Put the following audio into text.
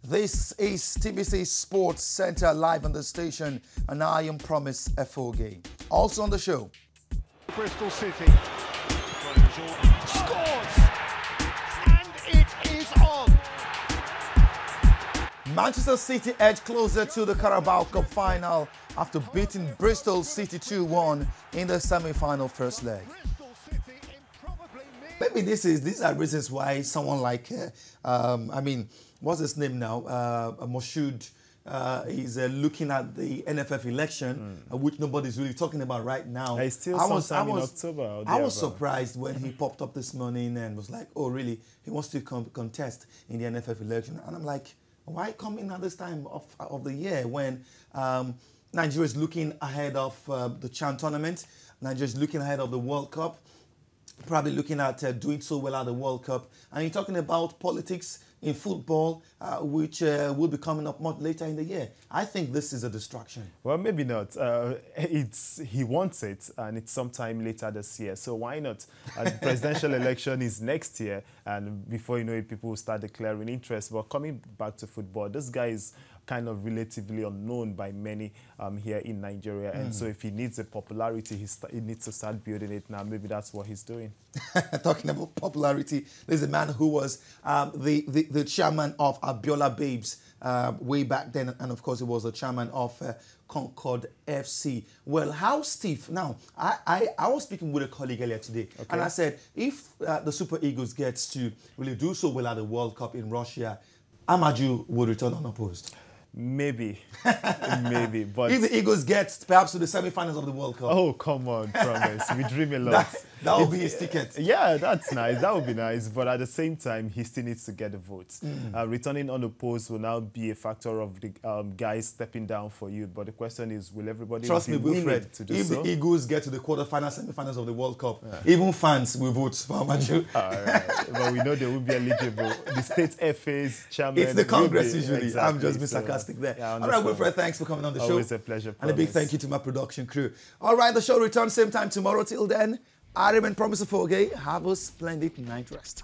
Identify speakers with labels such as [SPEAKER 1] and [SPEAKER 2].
[SPEAKER 1] This is TBC Sports Center live on the station, and I am Promise Efoge. Also on the show,
[SPEAKER 2] Bristol City scores, and it is on.
[SPEAKER 1] Manchester City edge closer to the Carabao Cup final after beating Bristol City 2-1 in the semi-final first leg. Maybe these are reasons why someone like, what's his name now? Moshood is looking at the NFF election, which nobody's really talking about right now.
[SPEAKER 3] It's still sometime in October.
[SPEAKER 1] I was surprised when he popped up this morning and was like, oh, really? He wants to contest in the NFF election. And I'm like, why come in at this time of the year when Nigeria is looking ahead of the CHAN tournament, Nigeria is looking ahead of the World Cup, probably looking at doing so well at the World Cup, and you're talking about politics in football, which will be coming up much later in the year. I think this is a distraction.
[SPEAKER 3] Well, maybe not. He wants it, and it's sometime later this year. So why not? And the presidential election is next year, and before you know it, people will start declaring interest. But coming back to football, this guy is kind of relatively unknown by many here in Nigeria. And so if he needs a popularity, he needs to start building it now. Maybe that's what he's doing.
[SPEAKER 1] Talking about popularity, there's a man who was the chairman of Abiola Babes way back then. And of course, he was the chairman of Concord FC. Well, how Steve? Now, I was speaking with a colleague earlier today, and I said, if the Super Eagles gets to really do so well at the World Cup in Russia, Amaju would return unopposed.
[SPEAKER 3] Maybe, maybe, but
[SPEAKER 1] if the Eagles get perhaps to the semi-finals of the World Cup.
[SPEAKER 3] Oh, come on, Promise. We dream a lot.
[SPEAKER 1] That would be his ticket.
[SPEAKER 3] Yeah, that's nice. That would be nice. But at the same time, he still needs to get the votes. Returning unopposed will now be a factor of the guys stepping down for you. But the question is, will everybody
[SPEAKER 1] Trust me, Wilfred,
[SPEAKER 3] to do
[SPEAKER 1] if
[SPEAKER 3] so?
[SPEAKER 1] the Eagles get to the quarterfinals, semi-finals of the World Cup, even fans will vote for Amaju.
[SPEAKER 3] Right. But we know they will be eligible. The state FA's chairman.
[SPEAKER 1] It's the Congress usually.
[SPEAKER 3] Exactly.
[SPEAKER 1] I'm just being sarcastic there.
[SPEAKER 3] Yeah,
[SPEAKER 1] all right, Wilfred, thanks for coming on the show.
[SPEAKER 3] Always a pleasure.
[SPEAKER 1] And a big thank you to my production crew. All right, the show returns same time tomorrow. Till then, I remain Promise Efoge. Have a splendid night rest.